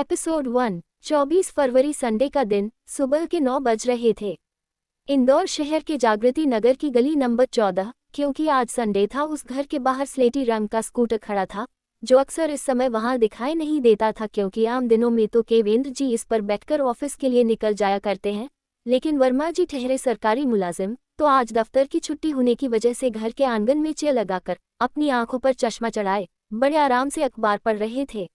Episode 1। 24 फरवरी Sunday का दिन, सुबह के 9 बज रहे थे। इंदौर शहर के जागृति नगर की गली नंबर 14, क्योंकि आज संडे था, उस घर के बाहर स्लेटी रंग का स्कूटर खड़ा था, जो अक्सर इस समय वहां दिखाई नहीं देता था, क्योंकि आम दिनों में तो केवेंद्र जी इस पर बैठकर ऑफिस के लिए निकल जाया करते हैं। लेकिन वर्मा जी ठहरे सरकारी मुलाजिम, तो आज दफ्तर की छुट्टी होने की वजह से घर के आंगन में चेयर लगाकर अपनी आंखों पर चश्मा चढ़ाए बड़े आराम से अखबार पढ़ रहे थे।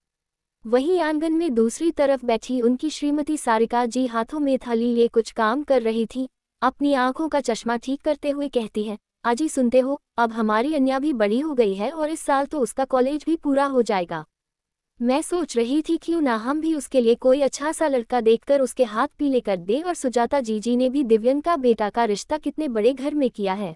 वहीं आंगन में दूसरी तरफ बैठी उनकी श्रीमती सारिका जी हाथों में थाली लिए कुछ काम कर रही थी। अपनी आंखों का चश्मा ठीक करते हुए कहती है, आजी सुनते हो, अब हमारी अन्या भी बड़ी हो गई है और इस साल तो उसका कॉलेज भी पूरा हो जाएगा। मैं सोच रही थी क्यों ना हम भी उसके लिए कोई अच्छा सा लड़का देखकर उसके हाथ पीले कर दे। और सुजाता जी ने भी दिव्यंका बेटा का रिश्ता कितने बड़े घर में किया है।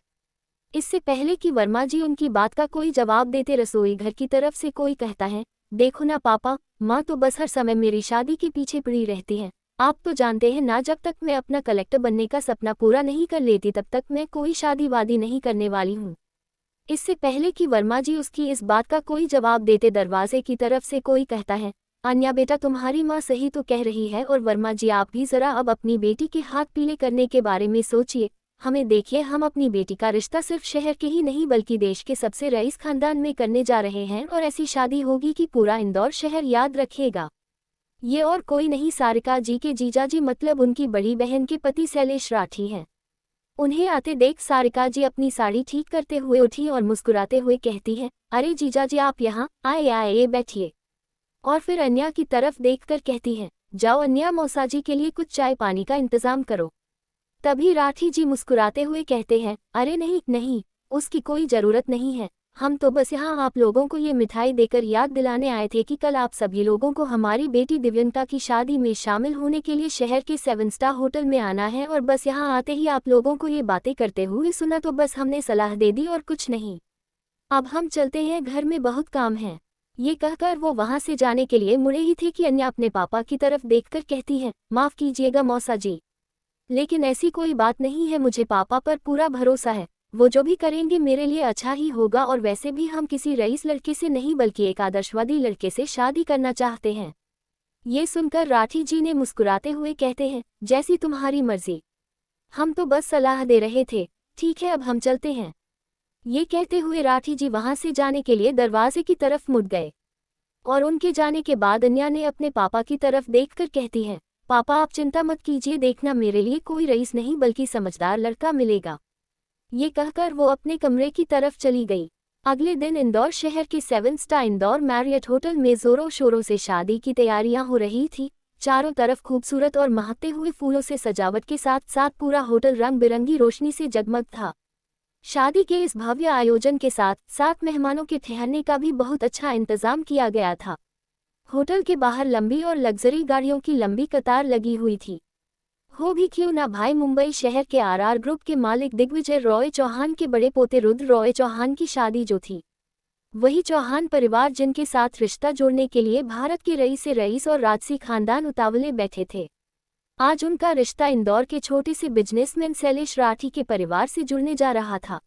इससे पहले कि वर्मा जी उनकी बात का कोई जवाब देते, रसोई घर की तरफ से कोई कहता है, देखो ना पापा, माँ तो बस हर समय मेरी शादी के पीछे पड़ी रहती है। आप तो जानते हैं ना, जब तक मैं अपना कलेक्टर बनने का सपना पूरा नहीं कर लेती तब तक मैं कोई शादी वादी नहीं करने वाली हूँ। इससे पहले कि वर्मा जी उसकी इस बात का कोई जवाब देते, दरवाजे की तरफ से कोई कहता है, अन्या बेटा तुम्हारी माँ सही तो कह रही है, और वर्मा जी आप भी जरा अब अपनी बेटी के हाथ पीले करने के बारे में सोचिए। हमें देखिए, हम अपनी बेटी का रिश्ता सिर्फ शहर के ही नहीं बल्कि देश के सबसे रईस खानदान में करने जा रहे हैं, और ऐसी शादी होगी कि पूरा इंदौर शहर याद रखेगा। ये और कोई नहीं, सारिका जी के जीजाजी मतलब उनकी बड़ी बहन के पति शैलेश राठी हैं। उन्हें आते देख सारिका जी अपनी साड़ी ठीक करते हुए उठी और मुस्कुराते हुए कहती है, अरे जीजाजी आप यहाँ आए आए बैठिए। और फिर अन्या की तरफ देखकर कहती है, जाओ अन्या, मौसाजी के लिए कुछ चाय पानी का इंतजाम करो। तभी राठी जी मुस्कुराते हुए कहते हैं, अरे नहीं नहीं, उसकी कोई ज़रूरत नहीं है। हम तो बस यहाँ आप लोगों को ये मिठाई देकर याद दिलाने आए थे कि कल आप सभी लोगों को हमारी बेटी दिव्यंका की शादी में शामिल होने के लिए शहर के 7 स्टार होटल में आना है। और बस यहाँ आते ही आप लोगों को ये बातें करते हुए सुना तो बस हमने सलाह दे दी और कुछ नहीं। अब हम चलते हैं, घर में बहुत काम है। ये कहकर वो वहाँ से जाने के लिए मुड़े ही थे कि अन्या अपने पापा की तरफ देखकर कहती है, माफ़ कीजिएगा मौसा जी, लेकिन ऐसी कोई बात नहीं है, मुझे पापा पर पूरा भरोसा है। वो जो भी करेंगे मेरे लिए अच्छा ही होगा, और वैसे भी हम किसी रईस लड़के से नहीं बल्कि एक आदर्शवादी लड़के से शादी करना चाहते हैं। ये सुनकर राठी जी ने मुस्कुराते हुए कहते हैं, जैसी तुम्हारी मर्जी, हम तो बस सलाह दे रहे थे। ठीक है, अब हम चलते हैं। ये कहते हुए राठी जी वहां से जाने के लिए दरवाजे की तरफ मुड़ गए, और उनके जाने के बाद अन्या ने अपने पापा की तरफ देखकर कहती है, पापा आप चिंता मत कीजिए, देखना मेरे लिए कोई रईस नहीं बल्कि समझदार लड़का मिलेगा। ये कहकर वो अपने कमरे की तरफ चली गई। अगले दिन इंदौर शहर के 7 स्टार इंदौर मैरियट होटल में जोरों शोरों से शादी की तैयारियां हो रही थी। चारों तरफ खूबसूरत और महकते हुए फूलों से सजावट के साथ साथ पूरा होटल रंग बिरंगी रोशनी से जगमग था। शादी के इस भव्य आयोजन के साथ साथ मेहमानों के ठहरने का भी बहुत अच्छा इंतजाम किया गया था। होटल के बाहर लंबी और लग्जरी गाड़ियों की लंबी कतार लगी हुई थी। हो भी क्यों ना भाई, मुंबई शहर के आरआर ग्रुप के मालिक दिग्विजय रॉय चौहान के बड़े पोते रुद्र रॉय चौहान की शादी जो थी, वही चौहान परिवार जिनके साथ रिश्ता जोड़ने के लिए भारत के रईस से रईस और राजसी खानदान उतावले बैठे थे। आज उनका रिश्ता इंदौर के छोटे से बिजनेसमैन शैलेश राठी के परिवार से जुड़ने जा रहा था।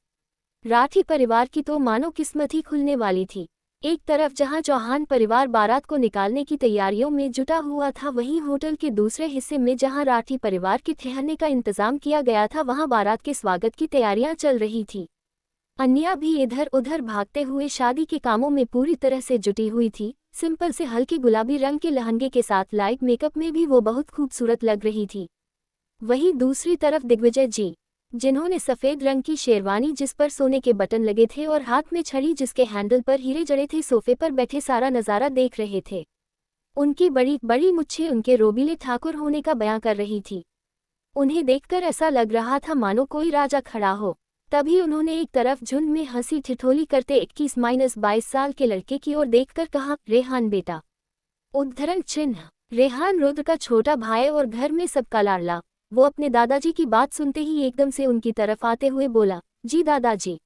राठी परिवार की तो मानो किस्मत ही खुलने वाली थी। एक तरफ जहां चौहान परिवार बारात को निकालने की तैयारियों में जुटा हुआ था, वहीं होटल के दूसरे हिस्से में जहां राठी परिवार के ठहरने का इंतजाम किया गया था, वहां बारात के स्वागत की तैयारियां चल रही थी। अन्या भी इधर उधर भागते हुए शादी के कामों में पूरी तरह से जुटी हुई थी। सिंपल से हल्के गुलाबी रंग के लहंगे के साथ लाइट मेकअप में भी वो बहुत खूबसूरत लग रही थी। वहीं दूसरी तरफ दिग्विजय जी, जिन्होंने सफ़ेद रंग की शेरवानी जिस पर सोने के बटन लगे थे और हाथ में छड़ी जिसके हैंडल पर हीरे जड़े थे, सोफे पर बैठे सारा नज़ारा देख रहे थे। उनकी बड़ी बड़ी मुच्छें उनके रोबीले ठाकुर होने का बयां कर रही थी। उन्हें देखकर ऐसा लग रहा था मानो कोई राजा खड़ा हो। तभी उन्होंने एक तरफ झुंड में हंसी ठिठोली करते 21-22 साल के लड़के की ओर देखकर कहा, रेहान बेटा। उद्धरण चिन्ह। रेहान रुद्र का छोटा भाई और घर में सबका लाडला। वो अपने दादाजी की बात सुनते ही एकदम से उनकी तरफ आते हुए बोला, जी दादाजी।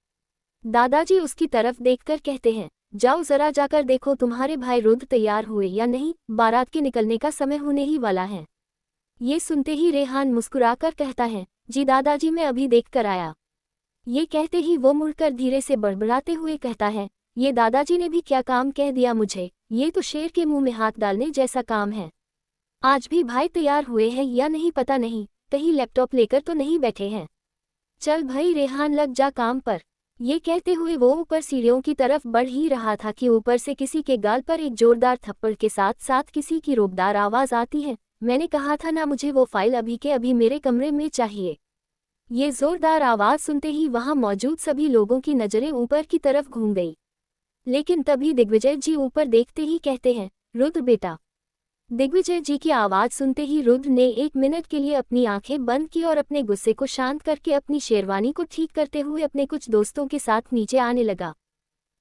दादाजी उसकी तरफ देखकर कहते हैं, जाओ जरा जाकर देखो तुम्हारे भाई रुद्र तैयार हुए या नहीं, बारात के निकलने का समय होने ही वाला है। ये सुनते ही रेहान मुस्कुराकर कहता है, जी दादाजी मैं अभी देख कर आया। ये कहते ही वो मुड़कर धीरे से बड़बड़ाते हुए कहता है, ये दादाजी ने भी क्या काम कह दिया मुझे, ये तो शेर के मुंह में हाथ डालने जैसा काम है। आज भी भाई तैयार हुए हैं या नहीं पता नहीं, कहीं लैपटॉप लेकर तो नहीं बैठे हैं। चल भाई रेहान लग जा काम पर। ये कहते हुए वो ऊपर सीढ़ियों की तरफ बढ़ ही रहा था कि ऊपर से किसी के गाल पर एक जोरदार थप्पड़ के साथ साथ किसी की रोबदार आवाज आती है, मैंने कहा था ना मुझे वो फाइल अभी के अभी मेरे कमरे में चाहिए। ये जोरदार आवाज सुनते ही वहां मौजूद सभी लोगों की नजरें ऊपर की तरफ घूम गई। लेकिन तभी दिग्विजय जी ऊपर देखते ही कहते हैं, रुद्र बेटा। दिग्विजय जी की आवाज सुनते ही रुद्र ने 1 मिनट के लिए अपनी आंखें बंद की और अपने गुस्से को शांत करके अपनी शेरवानी को ठीक करते हुए अपने कुछ दोस्तों के साथ नीचे आने लगा।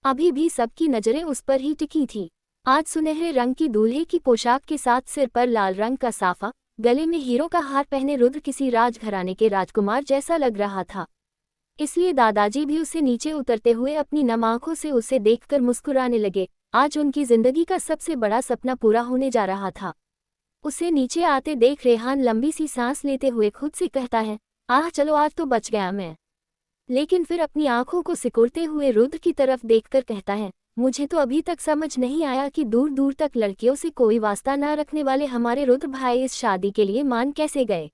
अभी भी सबकी नजरें उस पर ही टिकी थी। आज सुनहरे रंग की दूल्हे की पोशाक के साथ सिर पर लाल रंग का साफा, गले में हीरो का हार पहने रुद्र किसी राजघराने के राजकुमार जैसा लग रहा था। इसलिए दादाजी भी उसे नीचे उतरते हुए अपनी नम आंखों से उसे देखकर मुस्कुराने लगे। आज उनकी जिंदगी का सबसे बड़ा सपना पूरा होने जा रहा था। उसे नीचे आते देख रेहान लंबी सी सांस लेते हुए खुद से कहता है, आह चलो आज तो बच गया मैं। लेकिन फिर अपनी आंखों को सिकुड़ते हुए रुद्र की तरफ देखकर कहता है, मुझे तो अभी तक समझ नहीं आया कि दूर दूर तक लड़कियों से कोई वास्ता ना रखने वाले हमारे रुद्र भाई इस शादी के लिए मान कैसे गए।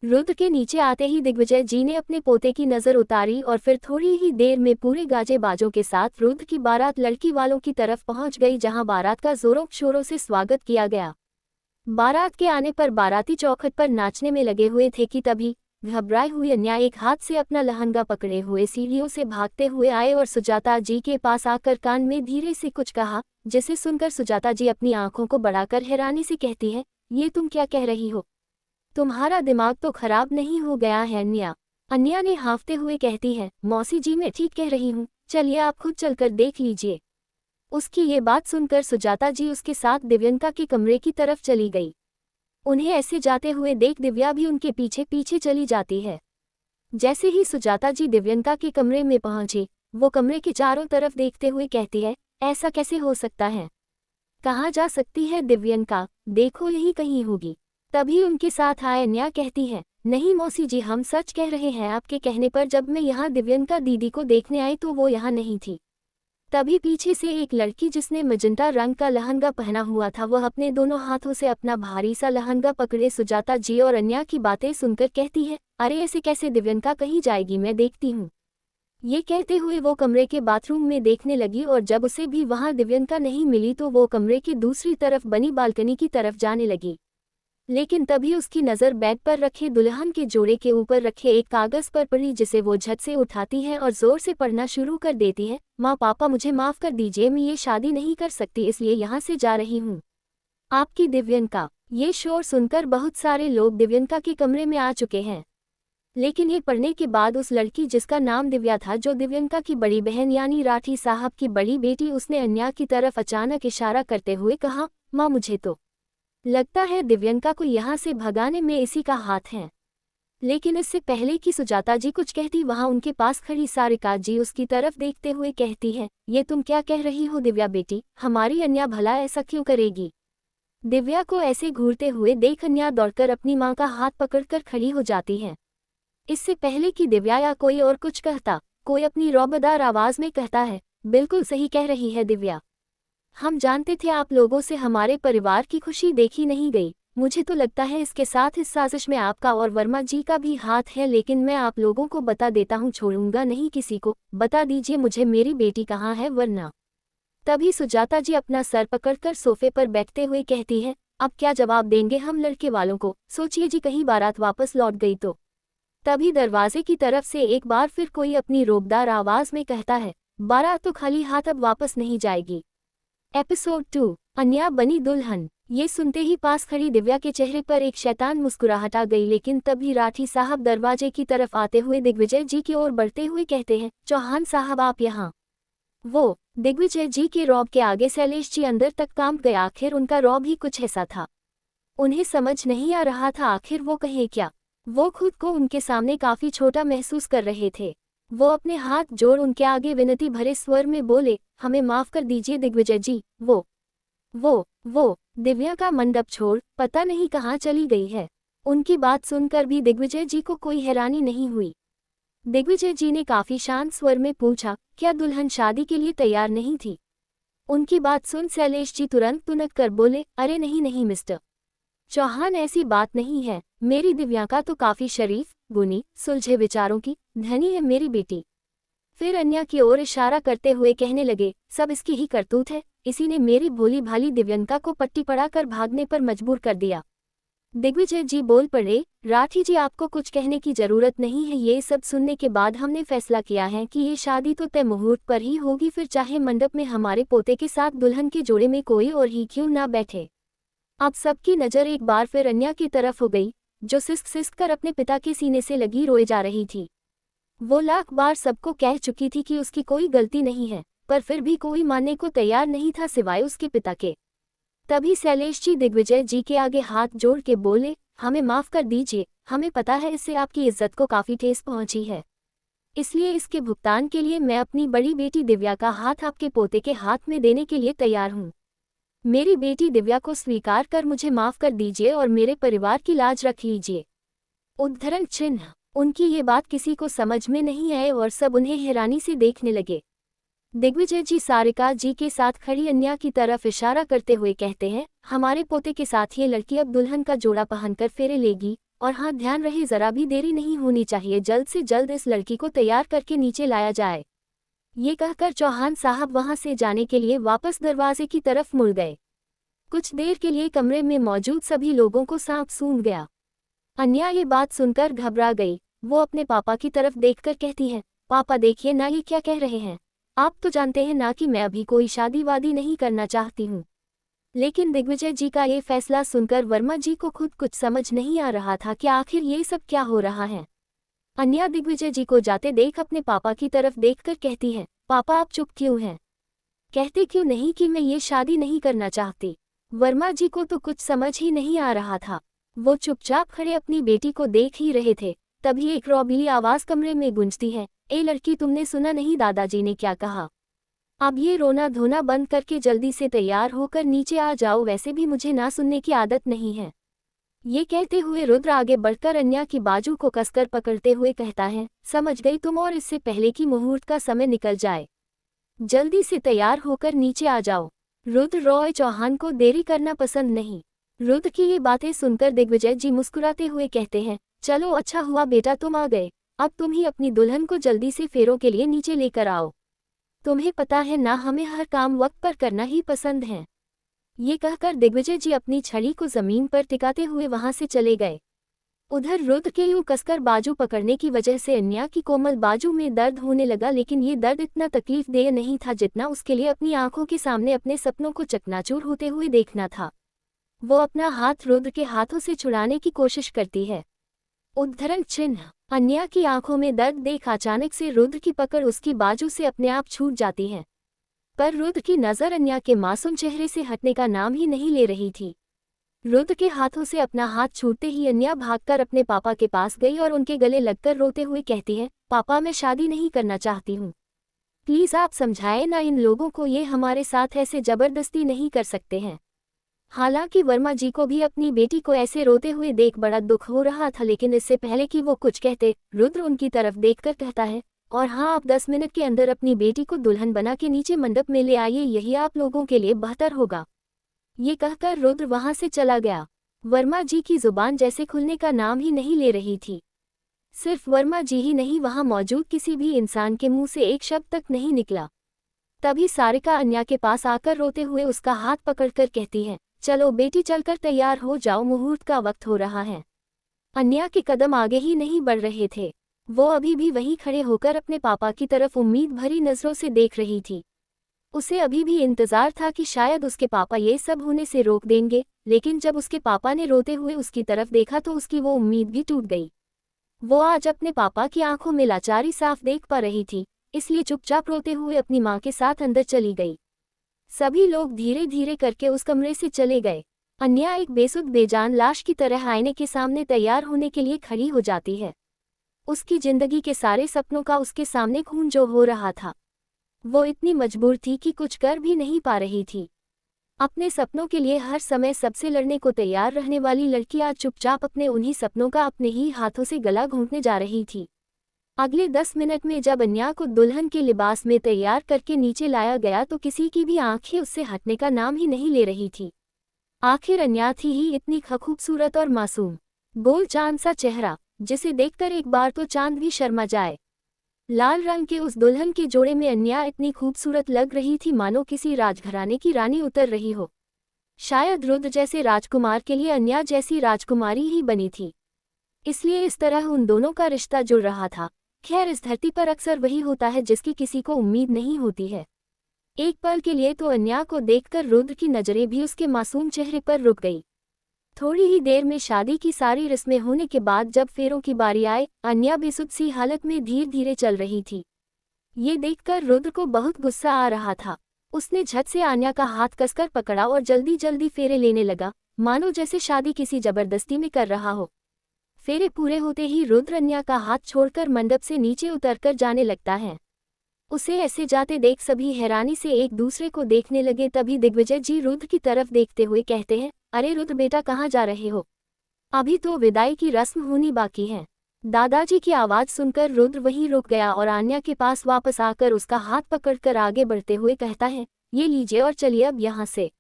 रुद्र के नीचे आते ही दिग्विजय जी ने अपने पोते की नजर उतारी और फिर थोड़ी ही देर में पूरे गाजे बाजों के साथ रुद्र की बारात लड़की वालों की तरफ पहुंच गई, जहां बारात का जोरों शोरों से स्वागत किया गया। बारात के आने पर बाराती चौखट पर नाचने में लगे हुए थे कि तभी घबराए हुए अन्या एक हाथ से अपना लहंगा पकड़े हुए सीढ़ियों से भागते हुए आए और सुजाता जी के पास आकर कान में धीरे से कुछ कहा, जिसे सुनकर सुजाता जी अपनी आंखों को बढ़ाकर हैरानी से कहती है, ये तुम क्या कह रही हो? तुम्हारा दिमाग तो खराब नहीं हो गया है अन्या? अन्या ने हाँफते हुए कहती है, मौसी जी मैं ठीक कह रही हूँ, चलिए आप खुद चलकर देख लीजिए। उसकी ये बात सुनकर सुजाता जी उसके साथ दिव्यंका के कमरे की तरफ चली गई। उन्हें ऐसे जाते हुए देख दिव्या भी उनके पीछे पीछे चली जाती है। जैसे ही सुजाता जी दिव्यंका के कमरे में पहुंची, वो कमरे के चारों तरफ देखते हुए कहती है, ऐसा कैसे हो सकता है? कहाँ जा सकती है दिव्यंका? देखो यही कहीं होगी। तभी उनके साथ आए अन्या कहती है, नहीं मौसी जी हम सच कह रहे हैं, आपके कहने पर जब मैं यहाँ दिव्यंका दीदी को देखने आई तो वो यहाँ नहीं थी। तभी पीछे से एक लड़की जिसने मजंटा रंग का लहंगा पहना हुआ था, वह अपने दोनों हाथों से अपना भारी सा लहंगा पकड़े सुजाता जी और अन्या की बातें सुनकर कहती है, अरे ऐसे कैसे दिव्यंका कहीं जाएगी, मैं देखती हूँ। ये कहते हुए वो कमरे के बाथरूम में देखने लगी और जब उसे भी वहां दिव्यंका नहीं मिली तो वो कमरे की दूसरी तरफ बनी बालकनी की तरफ जाने लगी। लेकिन तभी उसकी नज़र बेड पर रखे दुल्हन के जोड़े के ऊपर रखे एक कागज पर पड़ी, जिसे वो झट से उठाती है और जोर से पढ़ना शुरू कर देती है। माँ पापा मुझे माफ़ कर दीजिए, मैं ये शादी नहीं कर सकती, इसलिए यहाँ से जा रही हूँ। आपकी दिव्यंका। ये शोर सुनकर बहुत सारे लोग दिव्यंका के कमरे में आ चुके हैं। लेकिन ये पढ़ने के बाद उस लड़की जिसका नाम दिव्या था, जो दिव्यंका की बड़ी बहन यानी राठी साहब की बड़ी बेटी, उसने अन्या की तरफ अचानक इशारा करते हुए कहा, माँ मुझे तो लगता है दिव्यंका को यहाँ से भगाने में इसी का हाथ है। लेकिन इससे पहले कि सुजाता जी कुछ कहती, वहाँ उनके पास खड़ी सारिका जी उसकी तरफ देखते हुए कहती है, ये तुम क्या कह रही हो दिव्या बेटी, हमारी अन्या भला ऐसा क्यों करेगी? दिव्या को ऐसे घूरते हुए देख अन्या दौड़कर अपनी माँ का हाथ पकड़कर खड़ी हो जाती है। इससे पहले कि दिव्या या कोई और कुछ कहता, कोई अपनी रौबदार आवाज में कहता है, बिल्कुल सही कह रही है दिव्या, हम जानते थे आप लोगों से हमारे परिवार की खुशी देखी नहीं गई। मुझे तो लगता है इसके साथ इस साजिश में आपका और वर्मा जी का भी हाथ है, लेकिन मैं आप लोगों को बता देता हूँ, छोड़ूंगा नहीं किसी को। बता दीजिए मुझे मेरी बेटी कहाँ है वरना। तभी सुजाता जी अपना सर पकड़कर सोफे पर बैठते हुए कहती है, अब क्या जवाब देंगे हम लड़के वालों को? सोचिए जी, कहीं बारात वापस लौट गई तो। तभी दरवाजे की तरफ से एक बार फिर कोई अपनी रोबदार आवाज में कहता है, बारात तो खाली हाथ अब वापस नहीं जाएगी। एपिसोड 2, अन्या बनी दुल्हन। ये सुनते ही पास खड़ी दिव्या के चेहरे पर एक शैतान मुस्कुराहट आ गई। लेकिन तभी राठी साहब दरवाजे की तरफ आते हुए दिग्विजय जी की ओर बढ़ते हुए कहते हैं, चौहान साहब आप यहाँ। वो दिग्विजय जी के रौब के आगे शैलेश जी अंदर तक कांप गए। आखिर उनका रौब ही कुछ ऐसा था, उन्हें समझ नहीं आ रहा था आखिर वो कहे क्या। वो खुद को उनके सामने काफी छोटा महसूस कर रहे थे। वो अपने हाथ जोड़ उनके आगे विनती भरे स्वर में बोले, हमें माफ कर दीजिए दिग्विजय जी। वो दिव्या का मंडप छोड़ पता नहीं कहाँ चली गई है। उनकी बात सुनकर भी दिग्विजय जी को कोई हैरानी नहीं हुई। दिग्विजय जी ने काफी शांत स्वर में पूछा, क्या दुल्हन शादी के लिए तैयार नहीं थी? उनकी बात सुन शैलेश जी तुरंत तुनक कर बोले, अरे नहीं नहीं मिस्टर चौहान, ऐसी बात नहीं है। मेरी दिव्यांका तो काफी शरीफ, गुणी, सुलझे विचारों की धनी है मेरी बेटी। फिर अन्या की ओर इशारा करते हुए कहने लगे, सब इसकी ही करतूत है, इसी ने मेरी भोली भाली दिव्यंका को पट्टी पड़ाकर भागने पर मजबूर कर दिया। दिग्विजय जी बोल पड़े, राठी जी आपको कुछ कहने की जरूरत नहीं है। ये सब सुनने के बाद हमने फैसला किया है कि ये शादी तो तय मुहूर्त पर ही होगी, फिर चाहे मंडप में हमारे पोते के साथ दुल्हन के जोड़े में कोई और ही क्यों ना बैठे। अब सबकी नज़र एक बार फिर अन्या की तरफ हो गई, जो सिसक सिसक कर अपने पिता के सीने से लगी रोए जा रही थी। वो लाख बार सबको कह चुकी थी कि उसकी कोई गलती नहीं है, पर फिर भी कोई मानने को तैयार नहीं था सिवाय उसके पिता के। तभी शैलेश जी दिग्विजय जी के आगे हाथ जोड़ के बोले, हमें माफ कर दीजिए, हमें पता है इससे आपकी इज्जत को काफी ठेस पहुंची है, इसलिए इसके भुगतान के लिए मैं अपनी बड़ी बेटी दिव्या का हाथ आपके पोते के हाथ में देने के लिए तैयार हूँ। मेरी बेटी दिव्या को स्वीकार कर मुझे माफ कर दीजिए और मेरे परिवार की लाज रख लीजिए। उद्धरण चिन्ह। उनकी ये बात किसी को समझ में नहीं आए और सब उन्हें हैरानी से देखने लगे। दिग्विजय जी सारिका जी के साथ खड़ी अन्या की तरफ इशारा करते हुए कहते हैं, हमारे पोते के साथ ये लड़की अब दुल्हन का जोड़ा पहनकर फेरे लेगी, और हाँ ध्यान रहे जरा भी देरी नहीं होनी चाहिए, जल्द से जल्द इस लड़की को तैयार करके नीचे लाया जाए। ये कहकर चौहान साहब वहां से जाने के लिए वापस दरवाजे की तरफ मुड़ गए। कुछ देर के लिए कमरे में मौजूद सभी लोगों को सांप सूंघ गया। अन्या ये बात सुनकर घबरा गई। वो अपने पापा की तरफ देखकर कहती है, पापा देखिए ना ये क्या कह रहे हैं, आप तो जानते हैं ना कि मैं अभी कोई शादी वादी नहीं करना चाहती हूँ। लेकिन दिग्विजय जी का ये फैसला सुनकर वर्मा जी को खुद कुछ समझ नहीं आ रहा था कि आखिर ये सब क्या हो रहा है। अन्या दिग्विजय जी को जाते देख अपने पापा की तरफ देखकर कहती है, पापा आप चुप क्यों हैं? कहते क्यों नहीं कि मैं ये शादी नहीं करना चाहती? वर्मा जी को तो कुछ समझ ही नहीं आ रहा था। वो चुपचाप खड़े अपनी बेटी को देख ही रहे थे। तभी एक रौबीली आवाज कमरे में गूंजती है, ए लड़की तुमने सुना नहीं दादाजी ने क्या कहा? अब ये रोना धोना बंद करके जल्दी से तैयार होकर नीचे आ जाओ, वैसे भी मुझे ना सुनने की आदत नहीं है। ये कहते हुए रुद्र आगे बढ़कर अन्या की बाजू को कसकर पकड़ते हुए कहता है, समझ गई तुम, और इससे पहले कि मुहूर्त का समय निकल जाए जल्दी से तैयार होकर नीचे आ जाओ। रुद्र रॉय चौहान को देरी करना पसंद नहीं। रुद्र की ये बातें सुनकर दिग्विजय जी मुस्कुराते हुए कहते हैं, चलो अच्छा हुआ बेटा तुम आ गए, अब तुम ही अपनी दुल्हन को जल्दी से फेरों के लिए नीचे लेकर आओ। तुम्हें पता है ना हमें हर काम वक्त पर करना ही पसंद है। ये कहकर दिग्विजय जी अपनी छड़ी को जमीन पर टिकाते हुए वहां से चले गए। उधर रुद्र के यूं कसकर बाजू पकड़ने की वजह से अन्या की कोमल बाजू में दर्द होने लगा, लेकिन ये दर्द इतना तकलीफदेह नहीं था जितना उसके लिए अपनी आंखों के सामने अपने सपनों को चकनाचूर होते हुए देखना था। वो अपना हाथ रुद्र के हाथों से छुड़ाने की कोशिश करती है। उद्धरण चिन्ह। अन्या की आंखों में दर्द देख अचानक से रुद्र की पकड़ उसकी बाजू से अपने आप छूट जाती है, पर रुद्र की नज़र अन्या के मासूम चेहरे से हटने का नाम ही नहीं ले रही थी। रुद्र के हाथों से अपना हाथ छूटते ही अन्या भागकर अपने पापा के पास गई और उनके गले लगकर रोते हुए कहती है, पापा मैं शादी नहीं करना चाहती हूँ, प्लीज़ आप समझाएं ना इन लोगों को, ये हमारे साथ ऐसे जबरदस्ती नहीं कर सकते हैं। हालांकि वर्मा जी को भी अपनी बेटी को ऐसे रोते हुए देख बड़ा दुख हो रहा था, लेकिन इससे पहले कि वो कुछ कहते, रुद्र उनकी तरफ देखकर कहता है, और हाँ आप 10 मिनट के अंदर अपनी बेटी को दुल्हन बना के नीचे मंडप में ले आइए, यही आप लोगों के लिए बेहतर होगा। ये कहकर रुद्र वहां से चला गया। वर्मा जी की जुबान जैसे खुलने का नाम ही नहीं ले रही थी। सिर्फ वर्मा जी ही नहीं, वहां मौजूद किसी भी इंसान के मुंह से एक शब्द तक नहीं निकला। तभी सारिका अन्या के पास आकर रोते हुए उसका हाथ पकड़कर कहती है, चलो बेटी चलकर तैयार हो जाओ, मुहूर्त का वक्त हो रहा है। अन्या के कदम आगे ही नहीं बढ़ रहे थे। वो अभी भी वहीं खड़े होकर अपने पापा की तरफ उम्मीद भरी नजरों से देख रही थी। उसे अभी भी इंतजार था कि शायद उसके पापा ये सब होने से रोक देंगे, लेकिन जब उसके पापा ने रोते हुए उसकी तरफ देखा तो उसकी वो उम्मीद भी टूट गई। वो आज अपने पापा की आंखों में लाचारी साफ देख पा रही थी, इसलिए चुपचाप रोते हुए अपनी माँ के साथ अंदर चली गई। सभी लोग धीरे धीरे करके उस कमरे से चले गए। अन्या एक बेसुध बेजान लाश की तरह आईने के सामने तैयार होने के लिए खड़ी हो जाती है। उसकी जिंदगी के सारे सपनों का उसके सामने खून जो हो रहा था, वो इतनी मजबूर थी कि कुछ कर भी नहीं पा रही थी। अपने सपनों के लिए हर समय सबसे लड़ने को तैयार रहने वाली लड़की आज चुपचाप अपने उन्हीं सपनों का अपने ही हाथों से गला घोंटने जा रही थी। अगले 10 मिनट में जब अन्या को दुल्हन के लिबास में तैयार करके नीचे लाया गया तो किसी की भी आंखें उससे हटने का नाम ही नहीं ले रही थी। आखिर अन्या थी ही इतनी खूबसूरत और मासूम, गोल चांद सा चेहरा, जिसे देखकर एक बार तो चांद भी शर्मा जाए। लाल रंग के उस दुल्हन के जोड़े में अन्या इतनी खूबसूरत लग रही थी मानो किसी राजघराने की रानी उतर रही हो। शायद रुद्र जैसे राजकुमार के लिए अन्या जैसी राजकुमारी ही बनी थी, इसलिए इस तरह उन दोनों का रिश्ता जुड़ रहा था। खैर, इस धरती पर अक्सर वही होता है जिसकी किसी को उम्मीद नहीं होती है। एक पल के लिए तो अन्या को देखकर रुद्र की नजरें भी उसके मासूम चेहरे पर रुक गई। थोड़ी ही देर में शादी की सारी रस्में होने के बाद जब फेरों की बारी आए, अन्या बेसुध सी हालत में धीरे धीरे चल रही थी। ये देखकर रुद्र को बहुत गुस्सा आ रहा था। उसने झट से अन्या का हाथ कसकर पकड़ा और जल्दी जल्दी फेरे लेने लगा, मानो जैसे शादी किसी जबरदस्ती में कर रहा हो। फेरे पूरे होते ही रुद्र अन्या का हाथ छोड़कर मंडप से नीचे उतरकर जाने लगता है। उसे ऐसे जाते देख सभी हैरानी से एक दूसरे को देखने लगे। तभी दिग्विजय जी रुद्र की तरफ देखते हुए कहते हैं, अरे रुद्र बेटा, कहाँ जा रहे हो? अभी तो विदाई की रस्म होनी बाकी है। दादाजी की आवाज़ सुनकर रुद्र वहीं रुक गया और अन्या के पास वापस आकर उसका हाथ पकड़कर आगे बढ़ते हुए कहता है, ये लीजिए और चलिए अब यहाँ से।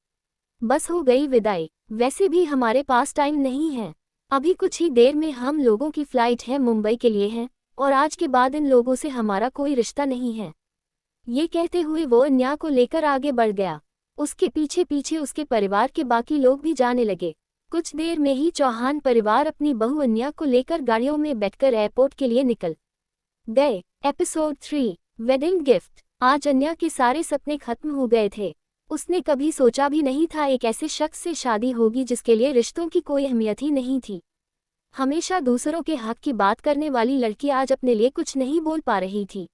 बस हो गई विदाई। वैसे भी हमारे पास टाइम नहीं है, अभी कुछ ही देर में हम लोगों की फ्लाइट है, मुंबई के लिए है, और आज के बाद इन लोगों से हमारा कोई रिश्ता नहीं है। ये कहते हुए वो अन्या को लेकर आगे बढ़ गया। उसके पीछे पीछे उसके परिवार के बाकी लोग भी जाने लगे। कुछ देर में ही चौहान परिवार अपनी बहू अन्या को लेकर गाड़ियों में बैठकर एयरपोर्ट के लिए निकल गए। Episode 3 wedding gift. आज अन्या के सारे सपने खत्म हो गए थे। उसने कभी सोचा भी नहीं था एक ऐसे शख्स से शादी होगी जिसके लिए रिश्तों की कोई अहमियत ही नहीं थी। हमेशा दूसरों के हक की बात करने वाली लड़की आज अपने लिए कुछ नहीं बोल पा रही थी।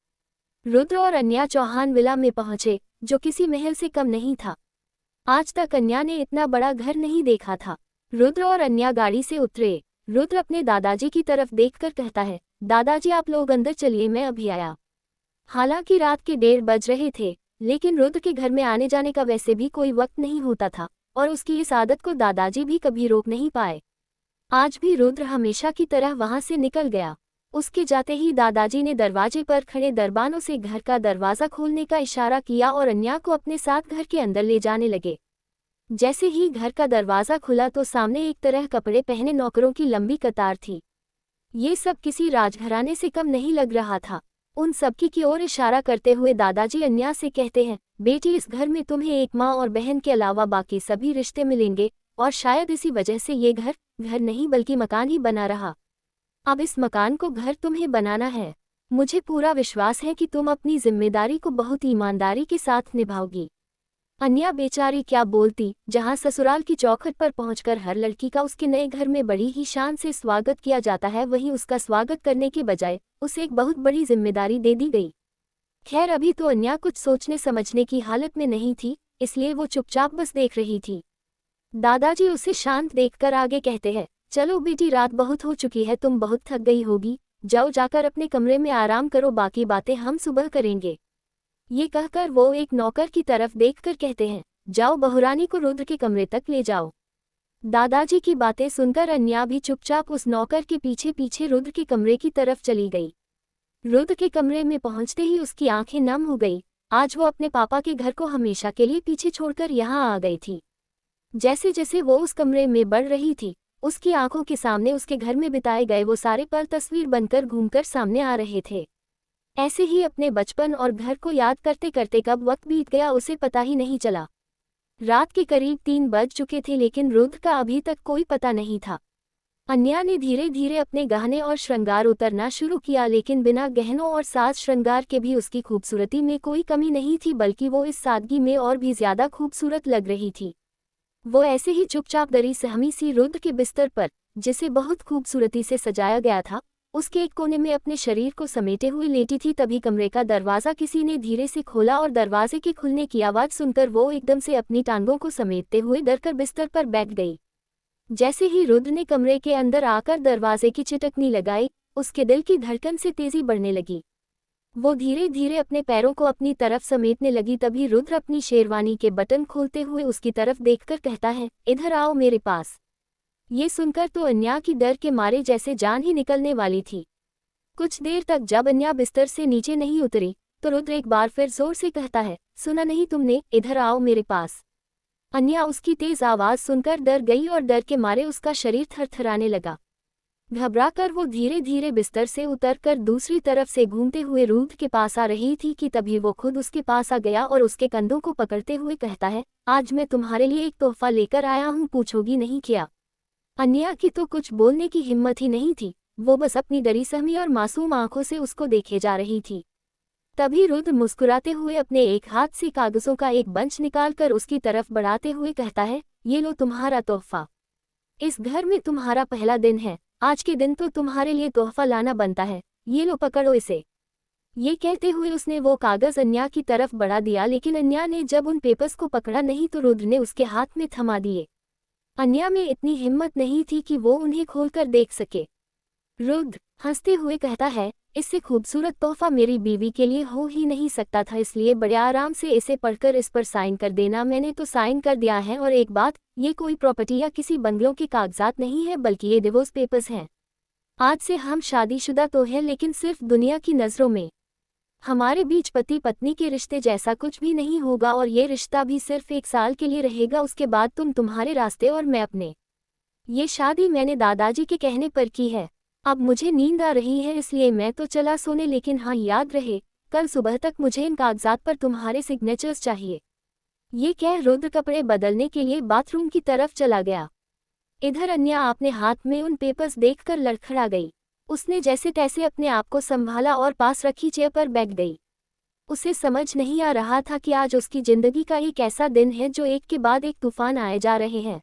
रुद्र और अन्या चौहान विला में पहुंचे, जो किसी महल से कम नहीं था। आज तक अन्या ने इतना बड़ा घर नहीं देखा था। रुद्र और अन्या गाड़ी से उतरे। रुद्र अपने दादाजी की तरफ देखकर कहता है, दादाजी आप लोग अंदर चलिए, मैं अभी आया। हालांकि रात के 1:30 बज रहे थे, लेकिन रुद्र के घर में आने जाने का वैसे भी कोई वक्त नहीं होता था और उसकी इस आदत को दादाजी भी कभी रोक नहीं पाए। आज भी रुद्र हमेशा की तरह वहां से निकल गया। उसके जाते ही दादाजी ने दरवाजे पर खड़े दरबानों से घर का दरवाज़ा खोलने का इशारा किया और अन्या को अपने साथ घर के अंदर ले जाने लगे। जैसे ही घर का दरवाज़ा खुला तो सामने एक तरह कपड़े पहने नौकरों की लंबी कतार थी। ये सब किसी राजघराने से कम नहीं लग रहा था। उन सबकी की ओर इशारा करते हुए दादाजी अन्या से कहते हैं, बेटी, इस घर में तुम्हें एक माँ और बहन के अलावा बाकी सभी रिश्ते मिलेंगे और शायद इसी वजह से ये घर नहीं बल्कि मकान ही बना रहा। अब इस मकान को घर तुम्हें बनाना है। मुझे पूरा विश्वास है कि तुम अपनी जिम्मेदारी को बहुत ईमानदारी के साथ निभाओगी। अन्या बेचारी क्या बोलती, जहां ससुराल की चौखट पर पहुंचकर हर लड़की का उसके नए घर में बड़ी ही शान से स्वागत किया जाता है, वहीं उसका स्वागत करने के बजाय उसे एक बहुत बड़ी जिम्मेदारी दे दी गई। खैर, अभी तो अन्या कुछ सोचने समझने की हालत में नहीं थी, इसलिए वो चुपचाप बस देख रही थी। दादाजी उसे शांत देखकर आगे कहते हैं, चलो बेटी, रात बहुत हो चुकी है, तुम बहुत थक गई होगी, जाओ जाकर अपने कमरे में आराम करो, बाकी बातें हम सुबह करेंगे। ये कहकर वो एक नौकर की तरफ देखकर कहते हैं, जाओ बहुरानी को रुद्र के कमरे तक ले जाओ। दादाजी की बातें सुनकर अन्या भी चुपचाप उस नौकर के पीछे पीछे रुद्र के कमरे की तरफ चली गई। रुद्र के कमरे में पहुंचते ही उसकी आंखें नम हो गई। आज वो अपने पापा के घर को हमेशा के लिए पीछे छोड़कर यहाँ आ गई थी। जैसे जैसे वो उस कमरे में बढ़ रही थी, उसकी आंखों के सामने उसके घर में बिताए गए वो सारे पल तस्वीर बनकर घूमकर सामने आ रहे थे। ऐसे ही अपने बचपन और घर को याद करते करते कब वक्त बीत गया उसे पता ही नहीं चला। रात के करीब 3 बज चुके थे, लेकिन रुद्र का अभी तक कोई पता नहीं था। अन्या ने धीरे धीरे अपने गहने और श्रृंगार उतरना शुरू किया, लेकिन बिना गहनों और साज श्रृंगार के भी उसकी खूबसूरती में कोई कमी नहीं थी, बल्कि वो इस सादगी में और भी ज्यादा खूबसूरत लग रही थी। वो ऐसे ही चुपचाप दरी सहमी सी रुद्र के बिस्तर पर, जिसे बहुत खूबसूरती से सजाया गया था, उसके एक कोने में अपने शरीर को समेटे हुए लेटी थी। तभी कमरे का दरवाज़ा किसी ने धीरे से खोला और दरवाजे के खुलने की आवाज़ सुनकर वो एकदम से अपनी टांगों को समेटते हुए डरकर बिस्तर पर बैठ गई। जैसे ही रुद्र ने कमरे के अंदर आकर दरवाजे की चिटकनी लगाई, उसके दिल की धड़कन से तेजी बढ़ने लगी। वो धीरे धीरे अपने पैरों को अपनी तरफ समेटने लगी। तभी रुद्र अपनी शेरवानी के बटन खोलते हुए उसकी तरफ देखकर कहता है, इधर आओ मेरे पास। ये सुनकर तो अन्या की डर के मारे जैसे जान ही निकलने वाली थी। कुछ देर तक जब अन्या बिस्तर से नीचे नहीं उतरी तो रुद्र एक बार फिर जोर से कहता है, सुना नहीं तुमने, इधर आओ मेरे पास। अन्या उसकी तेज आवाज सुनकर डर गई और डर के मारे उसका शरीर थरथराने लगा। घबराकर वो धीरे धीरे बिस्तर से उतरकर दूसरी तरफ से घूमते हुए रुद्र के पास आ रही थी कि तभी वो खुद उसके पास आ गया और उसके कंधों को पकड़ते हुए कहता है, आज मैं तुम्हारे लिए एक तोहफा लेकर आया हूँ, पूछोगी नहीं क्या? अन्या की तो कुछ बोलने की हिम्मत ही नहीं थी, वो बस अपनी डरी सहमी और मासूम आंखों से उसको देखे जा रही थी। तभी रुद्र मुस्कुराते हुए अपने एक हाथ से कागजों का एक बंच निकालकर उसकी तरफ बढ़ाते हुए कहता है, ये लो तुम्हारा तोहफा। इस घर में तुम्हारा पहला दिन है, आज के दिन तो तुम्हारे लिए तोहफा लाना बनता है, ये लो पकड़ो इसे। ये कहते हुए उसने वो कागज अन्या की तरफ बढ़ा दिया, लेकिन अन्या ने जब उन पेपर्स को पकड़ा नहीं तो रुद्र ने उसके हाथ में थमा दिए। अन्या में इतनी हिम्मत नहीं थी कि वो उन्हें खोलकर देख सके। रुद्र हंसते हुए कहता है, इससे खूबसूरत तोहफा मेरी बीवी के लिए हो ही नहीं सकता था, इसलिए बड़े आराम से इसे पढ़कर इस पर साइन कर देना। मैंने तो साइन कर दिया है, और एक बात, ये कोई प्रॉपर्टी या किसी बंगलों के कागजात नहीं है, बल्कि ये डिवोर्स पेपर्स हैं। आज से हम शादीशुदा तो हैं, लेकिन सिर्फ दुनिया की नज़रों में। हमारे बीच पति पत्नी के रिश्ते जैसा कुछ भी नहीं होगा, और ये रिश्ता भी सिर्फ 1 साल के लिए रहेगा, उसके बाद तुम तुम्हारे रास्ते और मैं अपने। ये शादी मैंने दादाजी के कहने पर की है। अब मुझे नींद आ रही है, इसलिए मैं तो चला सोने, लेकिन हाँ याद रहे, कल सुबह तक मुझे इन कागजात पर तुम्हारे सिग्नेचर्स चाहिए। ये कह रुद्र कपड़े बदलने के लिए बाथरूम की तरफ चला गया। इधर अन्या अपने हाथ में उन पेपर्स देखकर लड़खड़ा गई। उसने जैसे तैसे अपने आप को संभाला और पास रखी चेयर पर बैठ गई। उसे समझ नहीं आ रहा था कि आज उसकी जिंदगी का एक ऐसा दिन है जो एक के बाद एक तूफान आए जा रहे हैं।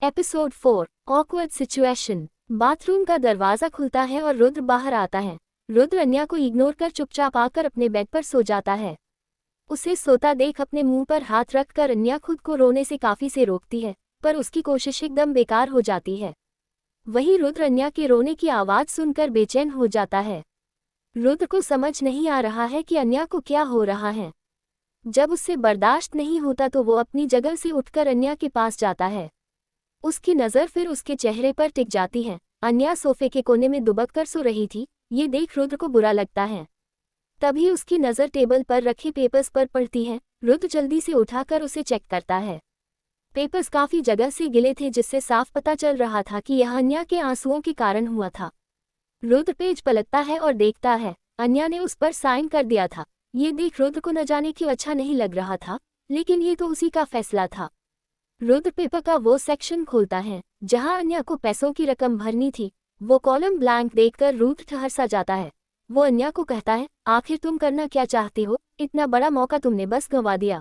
Episode 4 awkward situation. बाथरूम का दरवाजा खुलता है और रुद्र बाहर आता है। रुद्र अन्या को इग्नोर कर चुपचाप आकर अपने बेड पर सो जाता है। उसे सोता देख अपने मुंह पर हाथ रखकर अन्या खुद को रोने से काफी से रोकती है, पर उसकी कोशिश एकदम बेकार हो जाती है। वहीं रुद्र अन्या के रोने की आवाज सुनकर बेचैन हो जाता है। रुद्र को समझ नहीं आ रहा है कि अन्या को क्या हो रहा है। जब उससे बर्दाश्त नहीं होता तो वो अपनी जगह से उठकर अन्या के पास जाता है। उसकी नज़र फिर उसके चेहरे पर टिक जाती है। अन्या सोफे के कोने में दुबक कर सो रही थी। ये देख रुद्र को बुरा लगता है। तभी उसकी नज़र टेबल पर रखे पेपर्स पर पड़ती है। रुद्र जल्दी से उठाकर उसे चेक करता है। पेपर्स काफ़ी जगह से गिले थे, जिससे साफ पता चल रहा था कि यह अन्या के आंसुओं के कारण हुआ था। रुद्र पेज पलटता है और देखता है अन्या ने उस पर साइन कर दिया था। ये देख रुद्र को न जाने क्यों अच्छा नहीं लग रहा था, लेकिन ये तो उसी का फैसला था। रुद्र पेपर का वो सेक्शन खोलता है जहां अन्या को पैसों की रकम भरनी थी। वो कॉलम ब्लैंक देखकर रुद्र ठहर सा जाता है। वो अन्या को कहता है, आखिर तुम करना क्या चाहती हो? इतना बड़ा मौका तुमने बस गंवा दिया।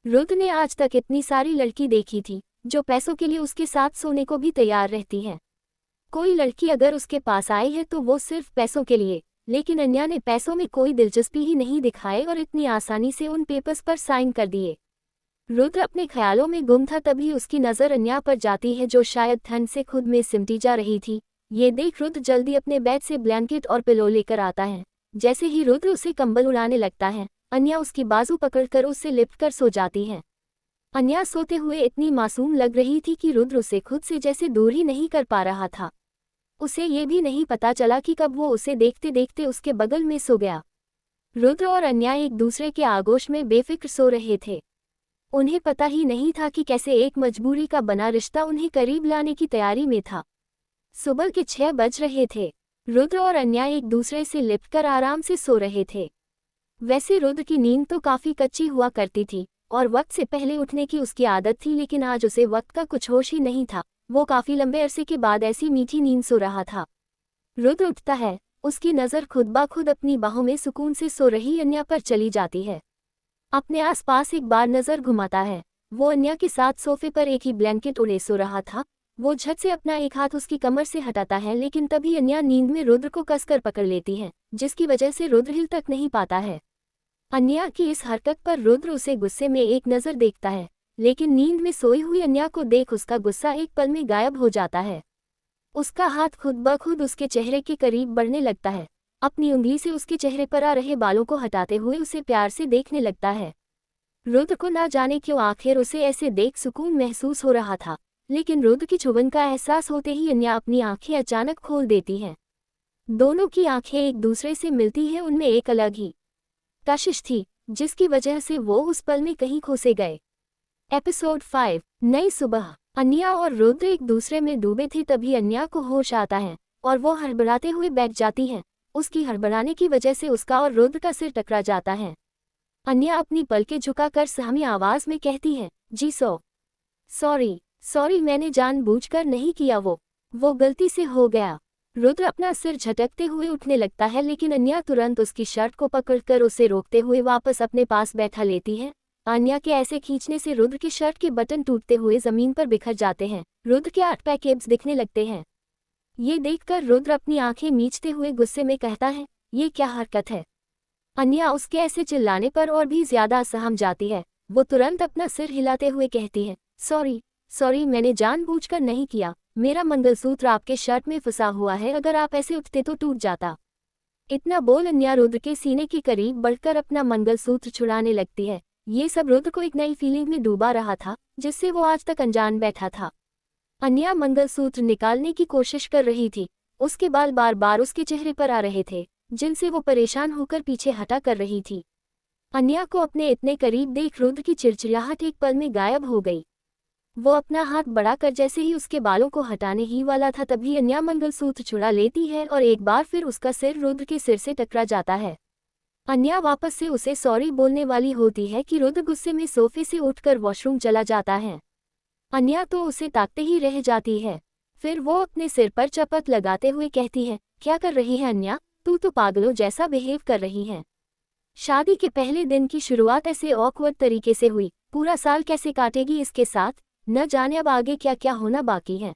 रुद्र ने आज तक इतनी सारी लड़की देखी थी जो पैसों के लिए उसके साथ सोने को भी तैयार रहती हैं। कोई लड़की अगर उसके पास आई है तो वो सिर्फ पैसों के लिए, लेकिन अन्या ने पैसों में कोई दिलचस्पी ही नहीं दिखाई और इतनी आसानी से उन पेपर्स पर साइन कर दिए। रुद्र अपने ख्यालों में गुम था, तभी उसकी नज़र अन्या पर जाती है जो शायद ठंड से खुद में सिमटी जा रही थी। ये देख रुद्र जल्दी अपने बेड से ब्लैंकेट और पिलो लेकर आता है। जैसे ही रुद्र उसे कंबल उड़ाने लगता है, अन्या उसकी बाजू पकड़कर उससे लिपट कर सो जाती है। अन्या सोते हुए इतनी मासूम लग रही थी कि रुद्र उसे खुद से जैसे दूर ही नहीं कर पा रहा था। उसे ये भी नहीं पता चला कि कब वो उसे देखते देखते उसके बगल में सो गया। रुद्र और अन्या एक दूसरे के आगोश में बेफिक्र सो रहे थे। उन्हें पता ही नहीं था कि कैसे एक मजबूरी का बना रिश्ता उन्हें करीब लाने की तैयारी में था। सुबह के 6 बज रहे थे। रुद्र और अन्या एक दूसरे से लिपटकर आराम से सो रहे थे। वैसे रुद्र की नींद तो काफी कच्ची हुआ करती थी और वक्त से पहले उठने की उसकी आदत थी, लेकिन आज उसे वक्त का कुछ होश ही नहीं था। वो काफी लंबे अरसे के बाद ऐसी मीठी नींद सो रहा था। रुद्र उठता है, उसकी नज़र खुद ब खुद अपनी बाहों में सुकून से सो रही अन्या पर चली जाती है। अपने आसपास एक बार नज़र घुमाता है। वो अन्या के साथ सोफे पर एक ही ब्लैंकेट ओढ़े सो रहा था। वो झट से अपना एक हाथ उसकी कमर से हटाता है, लेकिन तभी अन्या नींद में रुद्र को कसकर पकड़ लेती है, जिसकी वजह से रुद्र हिल तक नहीं पाता है। अन्या की इस हरकत पर रुद्र उसे गुस्से में एक नज़र देखता है, लेकिन नींद में सोई हुई अन्या को देख उसका गुस्सा एक पल में गायब हो जाता है। उसका हाथ खुद ब खुद उसके चेहरे के करीब बढ़ने लगता है। अपनी उंगली से उसके चेहरे पर आ रहे बालों को हटाते हुए उसे प्यार से देखने लगता है। रुद्र को ना जाने क्यों आखिर उसे ऐसे देख सुकून महसूस हो रहा था, लेकिन रुद्र की चुभन का एहसास होते ही अन्या अपनी आंखें अचानक खोल देती है। दोनों की आंखें एक दूसरे से मिलती हैं, उनमें एक अलग ही कशिश थी जिसकी वजह से वो उस पल में कहीं खो गए। एपिसोड 5। नई सुबह। अन्या और रुद्र एक दूसरे में डूबे थे, तभी अन्या को होश आता है और वो हड़बड़ाते हुए बैठ जाती है। उसकी हड़बड़ाने की वजह से उसका और रुद्र का सिर टकरा जाता है। अन्या अपनी पलकें झुकाकर सहमी आवाज में कहती है, जी सॉरी मैंने जानबूझकर नहीं किया, वो गलती से हो गया। रुद्र अपना सिर झटकते हुए उठने लगता है, लेकिन अन्या तुरंत उसकी शर्ट को पकड़कर उसे रोकते हुए वापस अपने पास बैठा लेती है। अन्या के ऐसे खींचने से रुद्र की शर्ट के बटन टूटते हुए जमीन पर बिखर जाते हैं। रुद्र के 8 पैक एब्स दिखने लगते हैं। ये देखकर रुद्र अपनी आंखें मींचते हुए गुस्से में कहता है, ये क्या हरकत है। अन्या उसके ऐसे चिल्लाने पर और भी ज्यादा असहम जाती है। वो तुरंत अपना सिर हिलाते हुए कहती है, सॉरी मैंने जानबूझकर नहीं किया। मेरा मंगलसूत्र आपके शर्ट में फंसा हुआ है, अगर आप ऐसे उठते तो टूट जाता। इतना बोल अन्या रुद्र के सीने के करीब बढ़कर अपना मंगलसूत्र छुड़ाने लगती है। ये सब रुद्र को एक नई फीलिंग में डूबा रहा था, जिससे वो आज तक अनजान बैठा था। अन्या मंगलसूत्र निकालने की कोशिश कर रही थी। उसके बाल बार बार उसके चेहरे पर आ रहे थे, जिनसे वो परेशान होकर पीछे हटा कर रही थी। अन्या को अपने इतने करीब देख रुद्र की चिड़चिड़ाहट एक पल में गायब हो गई। वो अपना हाथ बढ़ाकर जैसे ही उसके बालों को हटाने ही वाला था, तभी अन्या मंगलसूत्र छुड़ा लेती है और एक बार फिर उसका सिर रुद्र के सिर से टकरा जाता है। अन्या वापस से उसे सॉरी बोलने वाली होती है कि रुद्र गुस्से में सोफे से उठकर वॉशरूम चला जाता है। अन्या तो उसे ताकते ही रह जाती है। फिर वो अपने सिर पर चपत लगाते हुए कहती है, क्या कर रही है अन्या, तू तो पागलों जैसा बिहेव कर रही है। शादी के पहले दिन की शुरुआत ऐसे ऑकवर्ड तरीके से हुई, पूरा साल कैसे काटेगी इसके साथ, न जाने अब आगे क्या क्या होना बाकी है।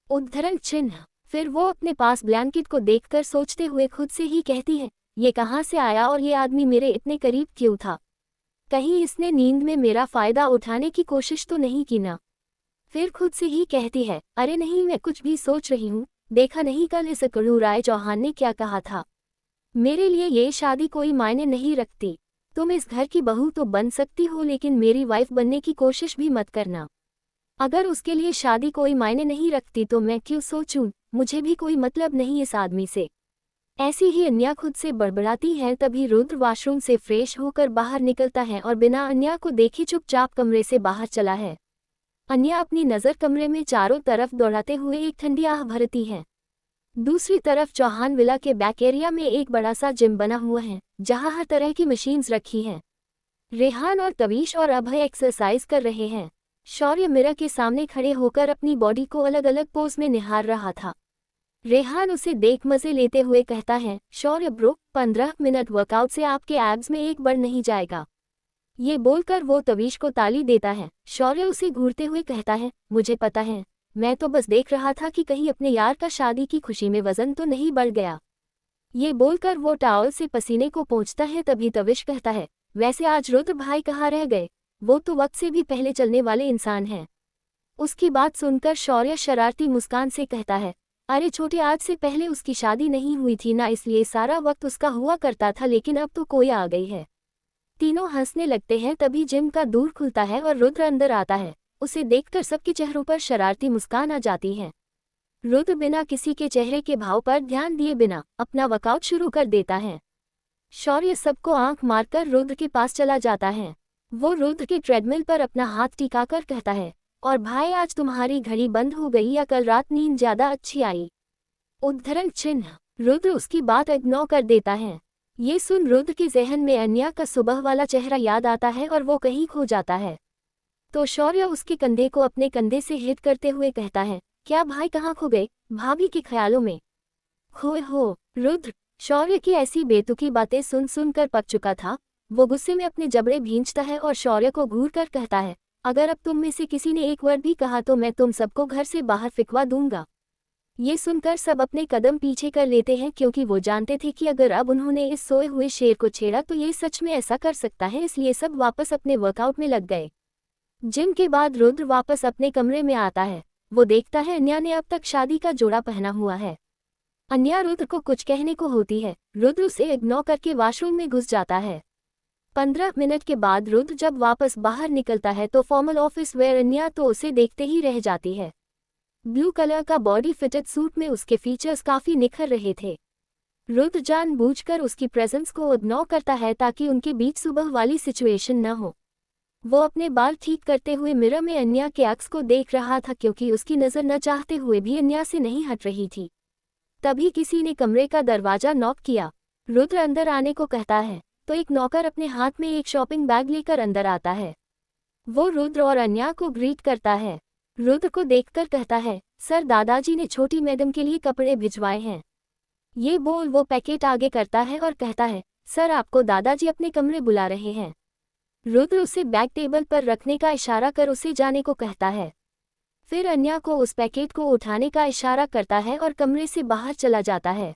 उद्धरण चिन्ह। फिर वो अपने पास ब्लैंकेट को देखकर सोचते हुए खुद से ही कहती है, ये कहाँ से आया और ये आदमी मेरे इतने करीब क्यों था। कहीं इसने नींद में मेरा फायदा उठाने की कोशिश तो नहीं की ना। फिर खुद से ही कहती है, अरे नहीं, मैं कुछ भी सोच रही हूँ। देखा नहीं कल इस कड़ू राय चौहान ने क्या कहा था। मेरे लिए ये शादी कोई मायने नहीं रखती। तुम इस घर की बहू तो बन सकती हो, लेकिन मेरी वाइफ बनने की कोशिश भी मत करना। अगर उसके लिए शादी कोई मायने नहीं रखती तो मैं क्यों सोचूं, मुझे भी कोई मतलब नहीं इस आदमी से। ऐसी ही अन्या खुद से बड़बड़ाती है। तभी रुद्र वॉशरूम से फ्रेश होकर बाहर निकलता है और बिना अन्या को देखे चुपचाप कमरे से बाहर चला है। अन्या अपनी नज़र कमरे में चारों तरफ दौड़ाते हुए एक ठंडी आह भरती है। दूसरी तरफ चौहान विला के बैक एरिया में एक बड़ा सा जिम बना हुआ है, जहां हर तरह की मशीन्स रखी हैं। रेहान और तवीश और अभय एक्सरसाइज कर रहे हैं। शौर्य मिरर के सामने खड़े होकर अपनी बॉडी को अलग अलग पोज में निहार रहा था। रेहान उसे देख मजे लेते हुए कहता है, शौर्य ब्रो, 15 मिनट वर्कआउट से आपके एब्स में एक बढ़ नहीं जाएगा। ये बोलकर वो तवीश को ताली देता है। शौर्य उसे घूरते हुए कहता है, मुझे पता है, मैं तो बस देख रहा था कि कहीं अपने यार का शादी की खुशी में वजन तो नहीं बढ़ गया। ये बोलकर वो टॉवल से पसीने को पोंछता है। तभी तवीश कहता है, वैसे आज रुद्र भाई कहाँ रह गए, वो तो वक्त से भी पहले चलने वाले इंसान हैं। उसकी बात सुनकर शौर्य शरारती मुस्कान से कहता है, अरे छोटे, आज से पहले उसकी शादी नहीं हुई थी ना, इसलिए सारा वक्त उसका हुआ करता था, लेकिन अब तो कोई आ गई है। तीनों हंसने लगते हैं। तभी जिम का दूर खुलता है और रुद्र अंदर आता है। उसे देखकर सबके चेहरों पर शरारती मुस्कान आ जाती है। रुद्र बिना किसी के चेहरे के भाव पर ध्यान दिए बिना अपना वर्कआउट शुरू कर देता है। शौर्य सबको आंख मारकर रुद्र के पास चला जाता है। वो रुद्र के ट्रेडमिल पर अपना हाथ टिकाकर कहता है, और भाई आज तुम्हारी घड़ी बंद हो गई या कल रात नींद ज्यादा अच्छी आई। उद्धरण चिन्ह। रुद्र उसकी बात इग्नोर कर देता है। ये सुन रुद्र के जहन में अन्या का सुबह वाला चेहरा याद आता है और वो कहीं खो जाता है। तो शौर्य उसके कंधे को अपने कंधे से हिट करते हुए कहता है, क्या भाई कहाँ खो गए, भाभी के ख्यालों में खोए हो। रुद्र शौर्य की ऐसी बेतुकी बातें सुन सुनकर पक चुका था। वो गुस्से में अपने जबड़े भींचता है और शौर्य को घूर कर कहता है, अगर अब तुम में से किसी ने एक वर्ड भी कहा तो मैं तुम सबको घर से बाहर फिकवा दूंगा। ये सुनकर सब अपने कदम पीछे कर लेते हैं, क्योंकि वो जानते थे कि अगर अब उन्होंने इस सोए हुए शेर को छेड़ा तो ये सच में ऐसा कर सकता है, इसलिए सब वापस अपने वर्कआउट में लग गए। जिम के बाद रुद्र वापस अपने कमरे में आता है। वो देखता है अन्या ने अब तक शादी का जोड़ा पहना हुआ है। अन्या रुद्र को कुछ कहने को होती है। रुद्र उसे इग्नोर करके वॉशरूम में घुस जाता है। 15 मिनट के बाद रुद्र जब वापस बाहर निकलता है तो फॉर्मल ऑफिस वेयर अन्या तो उसे देखते ही रह जाती है। ब्लू कलर का बॉडी फिटेड सूट में उसके फीचर्स काफी निखर रहे थे। रुद्र जानबूझकर उसकी प्रेजेंस को इग्नोर करता है ताकि उनके बीच सुबह वाली सिचुएशन न हो। वो अपने बाल ठीक करते हुए मिरर में अन्या के अक्स को देख रहा था क्योंकि उसकी नज़र न चाहते हुए भी अन्या से नहीं हट रही थी। तभी किसी ने कमरे का दरवाज़ा नॉक किया। रुद्र अंदर आने को कहता है तो एक नौकर अपने हाथ में एक शॉपिंग बैग लेकर अंदर आता है। वो रुद्र और अन्या को ग्रीट करता है। रुद्र को देखकर कहता है, सर दादाजी ने छोटी मैडम के लिए कपड़े भिजवाए हैं। ये बोल वो पैकेट आगे करता है और कहता है, सर आपको दादाजी अपने कमरे बुला रहे हैं। रुद्र उसे बैग टेबल पर रखने का इशारा कर उसे जाने को कहता है। फिर अन्या को उस पैकेट को उठाने का इशारा करता है और कमरे से बाहर चला जाता है।